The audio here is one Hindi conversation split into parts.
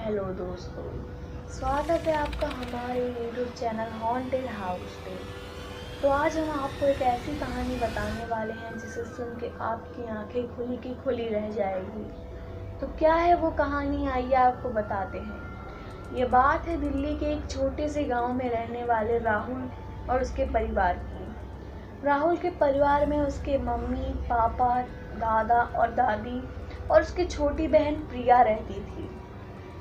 हेलो दोस्तों, स्वागत है आपका हमारे यूट्यूब चैनल हॉन्टेड हाउस पे। तो आज हम आपको एक ऐसी कहानी बताने वाले हैं जिसे सुन के आपकी आंखें खुली की खुली रह जाएगी। तो क्या है वो कहानी, आइए आपको बताते हैं। ये बात है दिल्ली के एक छोटे से गांव में रहने वाले राहुल और उसके परिवार की। राहुल के परिवार में उसके मम्मी पापा, दादा और दादी और उसकी छोटी बहन प्रिया रहती थी।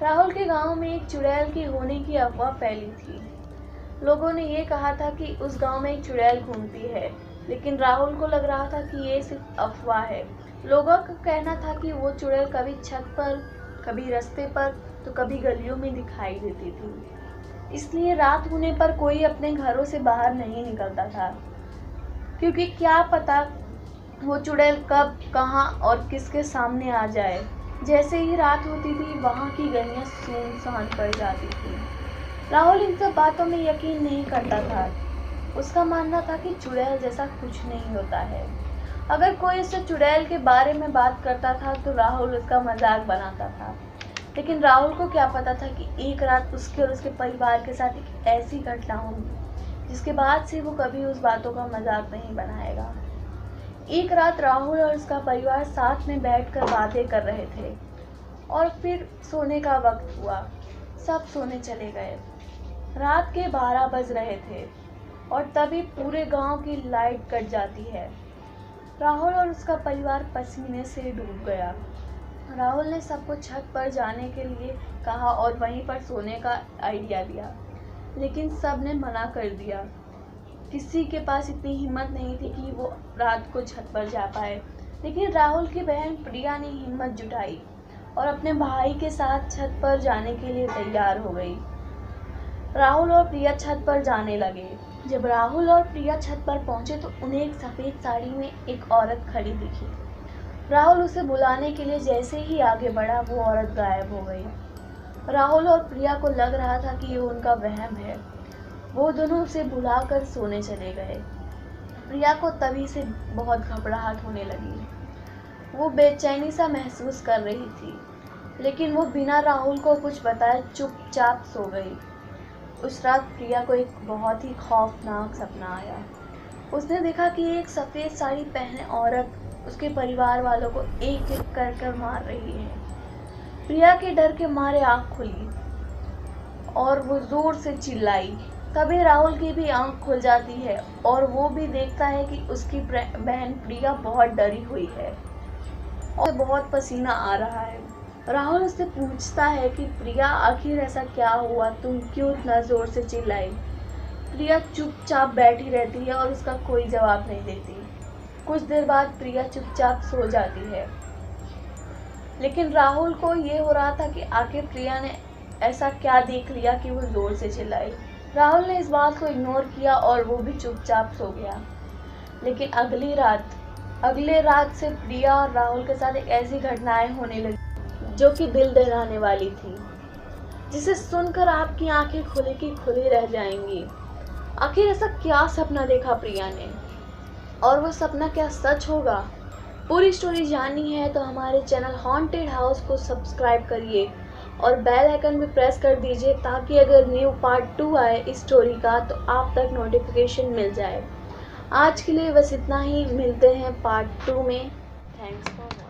राहुल के गांव में एक चुड़ैल के होने की अफवाह फैली थी। लोगों ने ये कहा था कि उस गांव में एक चुड़ैल घूमती है, लेकिन राहुल को लग रहा था कि ये सिर्फ अफवाह है। लोगों का कहना था कि वो चुड़ैल कभी छत पर, कभी रास्ते पर, तो कभी गलियों में दिखाई देती थी। इसलिए रात होने पर कोई अपने घरों से बाहर नहीं निकलता था, क्योंकि क्या पता वो चुड़ैल कब, कहाँ और किसके सामने आ जाए। जैसे ही रात होती थी, वहाँ की गलियाँ सुनसान पड़ जाती थी। राहुल इन सब बातों में यकीन नहीं करता था। उसका मानना था कि चुड़ैल जैसा कुछ नहीं होता है। अगर कोई उससे चुड़ैल के बारे में बात करता था तो राहुल उसका मजाक बनाता था। लेकिन राहुल को क्या पता था कि एक रात उसके और उसके परिवार के साथ एक ऐसी घटना होगी जिसके बाद से वो कभी उस बातों का मजाक नहीं बनाएगा। एक रात राहुल और उसका परिवार साथ में बैठकर बातें कर रहे थे और फिर सोने का वक्त हुआ। सब सोने चले गए। रात के 12 बज रहे थे और तभी पूरे गांव की लाइट कट जाती है। राहुल और उसका परिवार पसीने से डूब गया। राहुल ने सबको छत पर जाने के लिए कहा और वहीं पर सोने का आइडिया दिया, लेकिन सब ने मना कर दिया। किसी के पास इतनी हिम्मत नहीं थी कि वो रात को छत पर जा पाए। लेकिन राहुल की बहन प्रिया ने हिम्मत जुटाई और अपने भाई के साथ छत पर जाने के लिए तैयार हो गई। राहुल और प्रिया छत पर जाने लगे। जब राहुल और प्रिया छत पर पहुंचे तो उन्हें एक सफेद साड़ी में एक औरत खड़ी दिखी। राहुल उसे बुलाने के लिए जैसे ही आगे बढ़ा, वो औरत गायब हो गई। राहुल और प्रिया को लग रहा था कि ये उनका वहम है। वो दोनों उसे बुलाकर सोने चले गए। प्रिया को तभी से बहुत घबराहट होने लगी। वो बेचैनी सा महसूस कर रही थी, लेकिन वो बिना राहुल को कुछ बताए चुपचाप सो गई। उस रात प्रिया को एक बहुत ही खौफनाक सपना आया। उसने देखा कि एक सफ़ेद साड़ी पहने औरत उसके परिवार वालों को एक एक कर मार रही है। प्रिया के डर के मारे आँख खुली और वो जोर से चिल्लाई। तभी राहुल की भी आंख खुल जाती है और वो भी देखता है कि उसकी बहन प्रिया बहुत डरी हुई है और बहुत पसीना आ रहा है। राहुल उससे पूछता है कि प्रिया, आखिर ऐसा क्या हुआ, तुम क्यों इतना जोर से चिल्लाई। प्रिया चुपचाप बैठी रहती है और उसका कोई जवाब नहीं देती। कुछ देर बाद प्रिया चुपचाप सो जाती है, लेकिन राहुल को ये हो रहा था कि आखिर प्रिया ने ऐसा क्या देख लिया कि वो जोर से चिल्लाई। राहुल ने इस बात को इग्नोर किया और वो भी चुपचाप सो गया। लेकिन अगले रात से प्रिया और राहुल के साथ एक ऐसी घटनाएं होने लगी जो कि दिल दहलाने वाली थी, जिसे सुनकर आपकी आंखें खुली की खुली रह जाएंगी। आखिर ऐसा क्या सपना देखा प्रिया ने, और वो सपना क्या सच होगा? पूरी स्टोरी जाननी है तो हमारे चैनल हॉन्टेड हाउस को सब्सक्राइब करिए और बेल आइकन भी प्रेस कर दीजिए, ताकि अगर न्यू पार्ट 2 आए इस स्टोरी का तो आप तक नोटिफिकेशन मिल जाए। आज के लिए बस इतना ही, मिलते हैं पार्ट 2 में। Thanks for